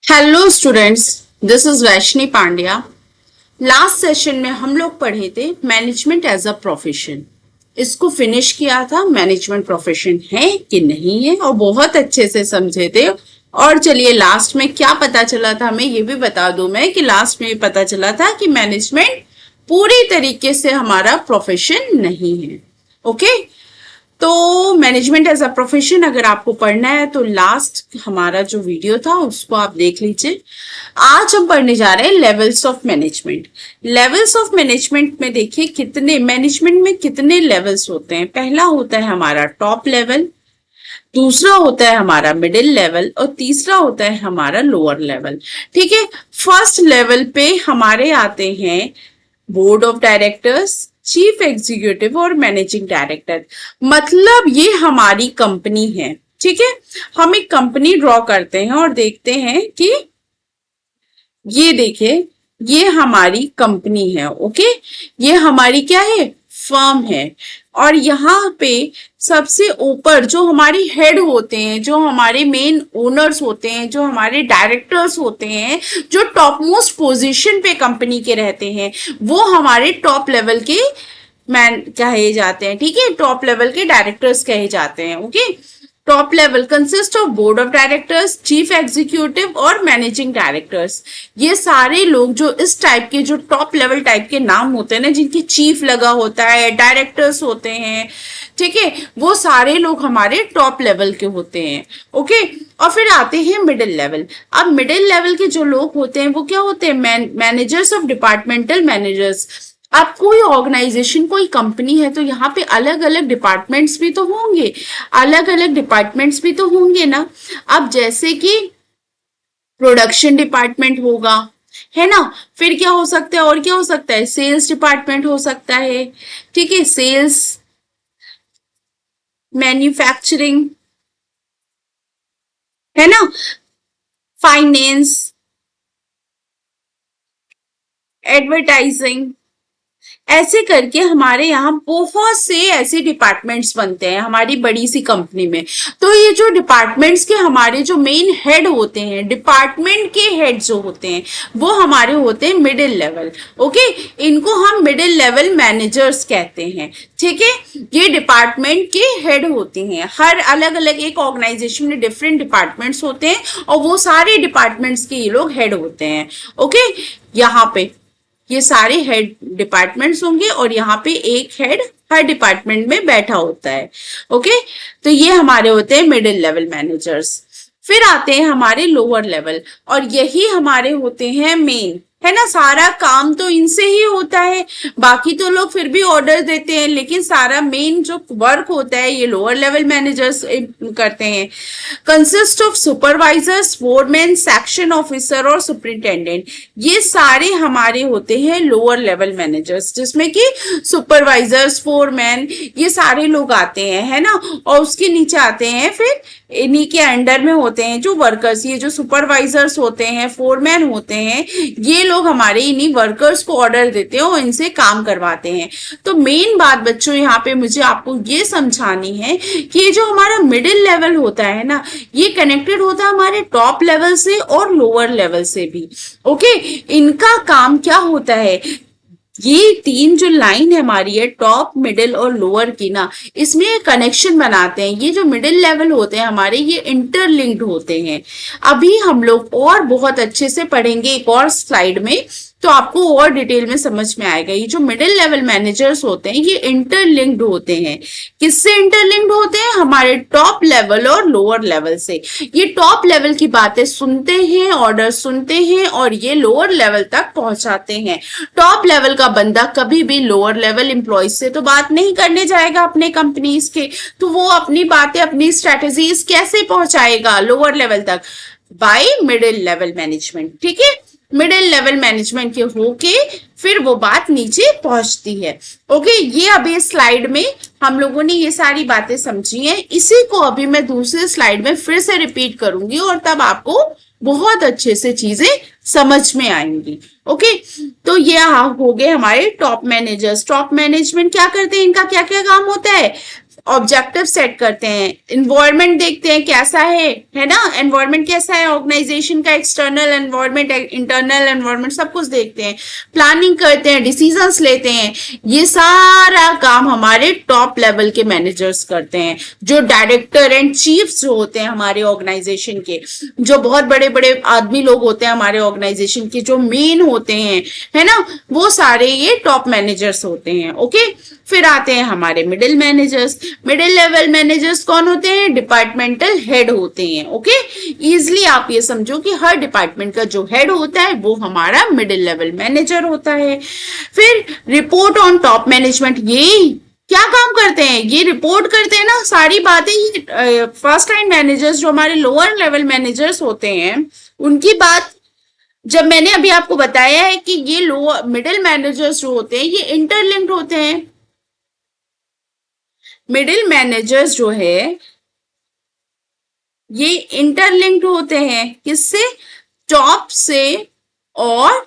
Hello students, this is Vaishni Pandya. Last session में हम लोग पढ़े थे मैनेजमेंट एज अ प्रोफेशन। इसको फिनिश किया था, मैनेजमेंट प्रोफेशन है कि नहीं है, और बहुत अच्छे से समझे थे। और चलिए लास्ट में क्या पता चला था हमें ये भी बता दूं मैं कि लास्ट में ये पता चला था कि मैनेजमेंट पूरी तरीके से हमारा प्रोफेशन नहीं है। ओके, तो मैनेजमेंट एज अ प्रोफेशन अगर आपको पढ़ना है तो लास्ट हमारा जो वीडियो था उसको आप देख लीजिए। आज हम पढ़ने जा रहे हैं levels of management. Levels of management में देखिए कितने मैनेजमेंट में कितने लेवल्स होते हैं। पहला होता है हमारा टॉप लेवल, दूसरा होता है हमारा मिडिल लेवल और तीसरा होता है हमारा लोअर लेवल। ठीक है, फर्स्ट लेवल पे हमारे आते हैं board of directors, chief executive और मैनेजिंग डायरेक्टर। मतलब ये हमारी कंपनी है। ठीक है, हम एक कंपनी ड्रॉ करते हैं और देखते हैं कि ये देखिए ये हमारी कंपनी है। ओके, ये हमारी क्या है, फर्म है। और यहाँ पे सबसे ऊपर जो हमारी हेड होते हैं, जो हमारे मेन ओनर्स होते हैं, जो हमारे डायरेक्टर्स होते हैं, जो टॉप मोस्ट पोजीशन पे कंपनी के रहते हैं, वो हमारे टॉप लेवल के मैन कहे जाते हैं। ठीक है, टॉप लेवल के डायरेक्टर्स कहे जाते हैं। Okay, top level consist of board of directors, chief executive और मैनेजिंग डायरेक्टर्स। ये सारे लोग जो इस टाइप के जो टॉप लेवल टाइप के नाम होते हैं ना, जिनकी चीफ लगा होता है, डायरेक्टर्स होते हैं, ठीक है, वो सारे लोग हमारे टॉप लेवल के होते हैं। ओके, और फिर आते हैं मिडिल लेवल। अब मिडिल लेवल के जो लोग होते हैं वो क्या होते हैं, मैनेजर्स ऑफ डिपार्टमेंटल मैनेजर्स। अब कोई ऑर्गेनाइजेशन, कोई कंपनी है तो यहाँ पे अलग अलग डिपार्टमेंट्स भी तो होंगे, अलग अलग डिपार्टमेंट्स भी तो होंगे ना। अब जैसे कि प्रोडक्शन डिपार्टमेंट होगा, है ना, फिर क्या हो सकता है, और क्या हो सकता है, सेल्स डिपार्टमेंट हो सकता है। ठीक है, सेल्स, मैन्युफैक्चरिंग, है ना, फाइनेंस, एडवर्टाइजिंग, ऐसे करके हमारे यहाँ बहुत से ऐसे डिपार्टमेंट्स बनते हैं हमारी बड़ी सी कंपनी में। तो ये जो डिपार्टमेंट्स के हमारे जो मेन हेड होते हैं, डिपार्टमेंट के हेड जो होते हैं, वो हमारे होते हैं मिडिल लेवल। ओके, इनको हम मिडिल लेवल मैनेजर्स कहते हैं। ठीक है, ये डिपार्टमेंट के हेड होते हैं। हर अलग अलग एक ऑर्गेनाइजेशन में डिफरेंट डिपार्टमेंट्स होते हैं और वो सारे डिपार्टमेंट्स के ये लोग हेड होते हैं। ओके, यहाँ पे ये सारे हेड डिपार्टमेंट्स होंगे और यहाँ पे एक हेड हर डिपार्टमेंट में बैठा होता है। ओके, तो ये हमारे होते हैं मिडिल लेवल मैनेजर्स। फिर आते हैं हमारे लोअर लेवल और यही हमारे होते हैं मेन, है ना। सारा काम तो इनसे ही होता है, बाकी तो लोग फिर भी ऑर्डर देते हैं, लेकिन सारा मेन जो वर्क होता है ये लोअर लेवल मैनेजर्स करते हैं। Consist of supervisors, foreman, section officer और सुपरिंटेंडेंट। ये सारे हमारे होते हैं लोअर लेवल मैनेजर्स, जिसमें कि सुपरवाइजर्स, फोरमैन, ये सारे लोग आते हैं, है ना। और उसके नीचे आते हैं फिर इन्हीं के अंडर में होते हैं जो वर्कर्स, ये जो सुपरवाइजर्स होते हैं, फोरमैन होते हैं, ये लोग हमारे इन्हीं वर्कर्स को ऑर्डर देते हैं और इनसे काम करवाते हैं। तो मेन बात बच्चों यहाँ पे मुझे आपको ये समझानी है कि ये जो हमारा मिडिल लेवल होता है ना, ये कनेक्टेड होता है हमारे टॉप लेवल से और लोअर लेवल से भी। ओके, इनका काम क्या होता है, ये तीन जो लाइन है हमारी है टॉप, मिडिल और लोअर की ना, इसमें कनेक्शन बनाते हैं। ये जो मिडिल लेवल होते हैं हमारे, ये इंटरलिंक्ड होते हैं। अभी हम लोग और बहुत अच्छे से पढ़ेंगे एक और स्लाइड में, तो आपको और डिटेल में समझ में आएगा। ये जो मिडिल लेवल मैनेजर्स होते हैं ये इंटरलिंक्ड होते हैं। किससे इंटरलिंक्ड होते हैं, हमारे टॉप लेवल और लोअर लेवल से। ये टॉप लेवल की बातें सुनते हैं, ऑर्डर सुनते हैं और ये लोअर लेवल तक पहुंचाते हैं। टॉप लेवल का बंदा कभी भी लोअर लेवल एम्प्लॉयज से तो बात नहीं करने जाएगा अपने कंपनीज के, तो वो अपनी बातें, अपनी स्ट्रेटेजीज कैसे पहुंचाएगा लोअर लेवल तक, बाय मिडिल लेवल मैनेजमेंट। ठीक है, मिडिल लेवल मैनेजमेंट के होके फिर वो बात नीचे पहुंचती है। ओके, ये अभी स्लाइड में हम लोगों ने ये सारी बातें समझी हैं। इसी को अभी मैं दूसरे स्लाइड में फिर से रिपीट करूंगी और तब आपको बहुत अच्छे से चीजें समझ में आएंगी। ओके, तो ये हो गए हमारे टॉप मैनेजर्स। टॉप मैनेजमेंट क्या करते हैं, इनका क्या क्या काम होता है, ऑब्जेक्टिव सेट करते हैं, इन्वायरमेंट देखते हैं कैसा है ना, एनवायरमेंट कैसा है ऑर्गेनाइजेशन का, एक्सटर्नल एनवायरमेंट इंटरनल एनवायरमेंट सब कुछ देखते हैं, प्लानिंग करते हैं, डिसीजंस लेते हैं। ये सारा काम हमारे टॉप लेवल के मैनेजर्स करते हैं, जो डायरेक्टर एंड चीफ्स जो होते हैं हमारे ऑर्गेनाइजेशन के, जो बहुत बड़े बड़े आदमी लोग होते हैं हमारे ऑर्गेनाइजेशन के, जो मेन होते हैं, है ना, वो सारे ये टॉप मैनेजर्स होते हैं। ओके, फिर आते हैं हमारे middle managers. Middle level managers कौन होते हैं? डिपार्टमेंटल हेड होते हैं। ओके, इजिली आप ये समझो कि हर डिपार्टमेंट का जो हेड होता है वो हमारा मिडिल लेवल मैनेजर होता है। फिर रिपोर्ट ऑन टॉप मैनेजमेंट, ये क्या काम करते हैं? ये रिपोर्ट करते हैं ना सारी बातें। ये फर्स्ट लाइन मैनेजर्स जो हमारे लोअर लेवल मैनेजर्स होते हैं उनकी बात, जब मैंने अभी आपको बताया है कि ये लोअर मिडिल मैनेजर्स जो होते हैं ये इंटरलिंक्ड होते हैं। मिडिल मैनेजर्स जो है ये इंटरलिंक्ड होते हैं, किससे? टॉप से और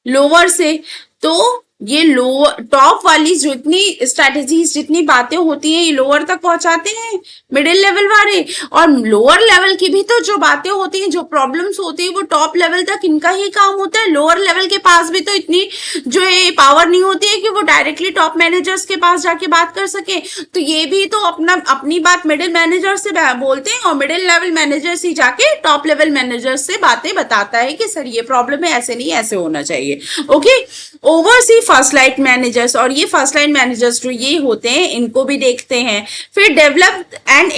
लोअर से। तो ये लोअर टॉप वाली जितनी स्ट्रेटेजीज जितनी बातें होती हैं ये लोअर तक पहुंचाते हैं मिडिल लेवल वाले, और लोअर लेवल की भी तो जो बातें होती हैं, जो प्रॉब्लम्स होती है वो टॉप लेवल तक इनका ही काम होता है। लोअर लेवल के पास भी तो इतनी जो है पावर नहीं होती है कि वो डायरेक्टली टॉप मैनेजर्स के पास जाके बात कर सके। तो ये भी तो अपनी बात मिडिल मैनेजर से बोलते हैं और मिडिल लेवल मैनेजर ही जाके टॉप लेवल मैनेजर से बातें बताता है कि सर ये प्रॉब्लम है, ऐसे नहीं ऐसे होना चाहिए। Okay, oversee first line managers, और ये फर्स्ट लाइन मैनेजर्स जो ये होते हैं इनको भी देखते हैं। फिर develop and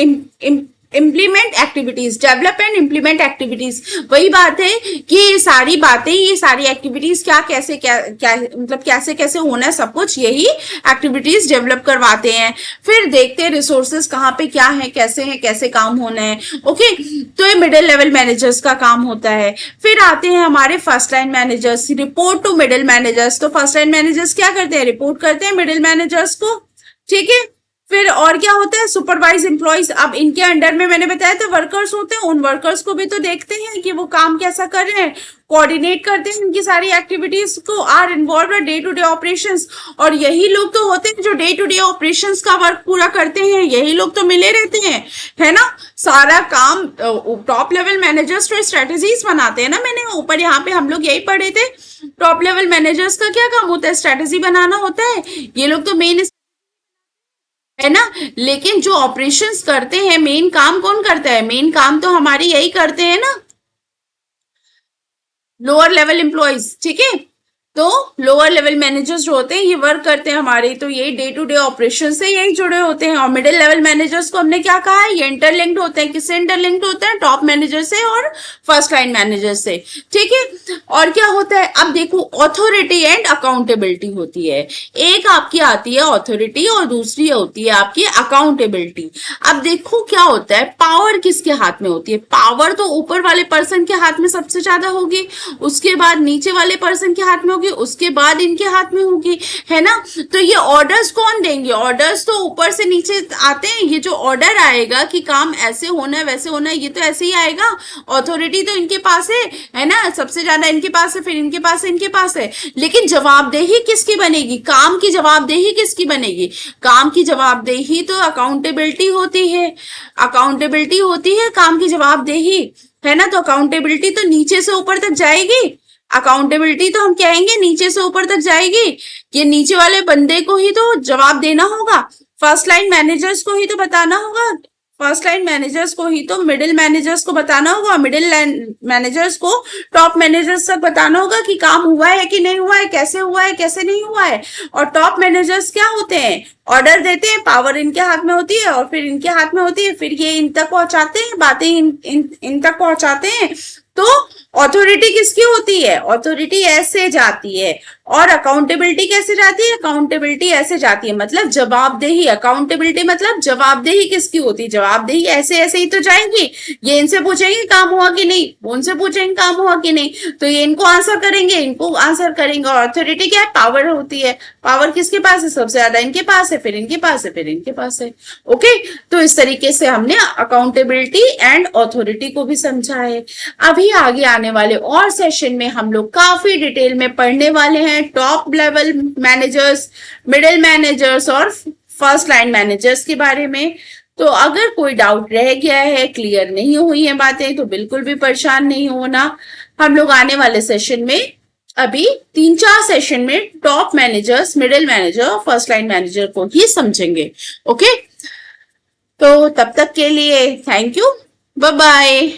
implement activities, develop and implement activities, वही बात है कि ये सारी बातें, ये सारी एक्टिविटीज क्या मतलब कैसे कैसे होना है सब कुछ यही एक्टिविटीज डेवलप करवाते हैं। फिर देखते हैं रिसोर्सेज कहाँ पे क्या है, कैसे काम होना है। ओके, तो ये मिडिल लेवल मैनेजर्स का काम होता है। फिर आते हैं हमारे first line managers, report to middle managers. तो फर्स्ट लाइन मैनेजर्स क्या करते हैं? रिपोर्ट करते हैं मिडिल मैनेजर्स को। ठीक है, फिर और क्या होता है? Supervise employees. अब इनके अंडर में मैंने बताया था वर्कर्स होते हैं, उन वर्कर्स को भी तो देखते हैं कि वो काम कैसा कर रहे हैं, कोऑर्डिनेट करते हैं इनकी सारी एक्टिविटीज को, are involved day to day operations. और यही लोग तो होते हैं जो डे टू डे ऑपरेशंस का वर्क पूरा करते हैं, यही लोग तो मिले रहते हैं, है ना। सारा काम टॉप लेवल मैनेजर्स जो स्ट्रेटेजीज बनाते हैं ना, मैंने ऊपर यहाँ पे हम लोग यही पढ़े थे, टॉप लेवल मैनेजर्स का क्या काम होता है? स्ट्रेटेजी बनाना होता है। ये लोग तो मेन है ना, लेकिन जो ऑपरेशंस करते हैं मेन काम कौन करता है? मेन काम तो हमारी यही करते हैं ना, लोअर लेवल एम्प्लॉइज। ठीक है, तो लोअर लेवल मैनेजर्स जो होते हैं ये वर्क करते हैं हमारे, तो ये डे टू डे ऑपरेशन से यही जुड़े होते हैं। और मिडिल लेवल मैनेजर्स को हमने क्या कहा है? ये इंटरलिंक्ड होते हैं। किससे इंटरलिंक्ड होते हैं? टॉप मैनेजर से और फर्स्ट लाइन मैनेजर से। ठीक है, और क्या होता है? अब देखो, ऑथोरिटी एंड अकाउंटेबिलिटी होती है। एक आपकी आती है ऑथोरिटी और दूसरी होती है आपकी अकाउंटेबिलिटी। अब देखो क्या होता है, पावर किसके हाथ में होती है? पावर तो ऊपर वाले पर्सन के हाथ में सबसे ज्यादा होगी, उसके बाद नीचे वाले पर्सन के हाथ में, उसके बाद इनके हाथ में होगी, है ना। तो ये ऑर्डर्स कौन देंगे? ऑर्डर्स तो ऊपर से नीचे आते हैं। ये जो ऑर्डर आएगा कि काम ऐसे होना है वैसे होना है, ये तो ऐसे ही आएगा। अथॉरिटी तो इनके पास है ना, सबसे ज्यादा इनके पास है, फिर इनके पास है, इनके पास है। लेकिन जवाबदेही किसकी बनेगी? काम की जवाबदेही किसकी बनेगी? काम की जवाबदेही तो अकाउंटेबिलिटी होती है, अकाउंटेबिलिटी होती है काम की जवाबदेही, है ना। तो अकाउंटेबिलिटी तो नीचे से ऊपर तक जाएगी, अकाउंटेबिलिटी तो हम कहेंगे नीचे से ऊपर तक जाएगी। ये नीचे वाले बंदे को ही तो जवाब देना होगा, फर्स्ट लाइन मैनेजर्स को ही तो बताना होगा, फर्स्ट लाइन मैनेजर्स को ही तो मिडिल मैनेजर्स को बताना होगा, मिडिल मैनेजर्स को टॉप मैनेजर्स तक बताना होगा कि काम हुआ है कि नहीं हुआ है, कैसे हुआ है कैसे नहीं हुआ है। और टॉप मैनेजर्स क्या होते हैं? ऑर्डर देते हैं, पावर इनके हाथ में होती है और फिर इनके हाथ में होती है, फिर ये इन तक पहुंचाते हैं, बातें इन तक पहुंचाते हैं। तो ऑथोरिटी किसकी होती है? ऑथोरिटी ऐसे जाती है। और अकाउंटेबिलिटी कैसे जाती है? अकाउंटेबिलिटी ऐसे जाती है, मतलब जवाबदेही। अकाउंटेबिलिटी मतलब जवाबदेही किसकी होती है? जवाबदेही ऐसे ऐसे ही तो जाएंगी, ये इनसे पूछेंगे काम हुआ कि नहीं, उनसे पूछेंगे काम हुआ कि नहीं, तो ये इनको आंसर करेंगे, इनको आंसर करेंगे। और अथॉरिटी क्या है? पावर होती है। पावर किसके पास है? सबसे ज्यादा इनके पास है, फिर इनके पास है, फिर इनके पास है। ओके, तो इस तरीके से हमने अकाउंटेबिलिटी एंड ऑथोरिटी को भी समझा है। अभी आगे आने वाले और सेशन में हम लोग काफी डिटेल में पढ़ने वाले हैं top level managers, middle managers और फर्स्ट लाइन मैनेजर्स के बारे में। तो अगर कोई डाउट रह गया है, क्लियर नहीं हुई है बातें, तो बिल्कुल भी परेशान नहीं होना। हम लोग आने वाले सेशन में अभी 3-4 सेशन में top managers, middle manager, first line manager को ही समझेंगे। ओके, तो तब तक के लिए थैंक यू, बाय बाय।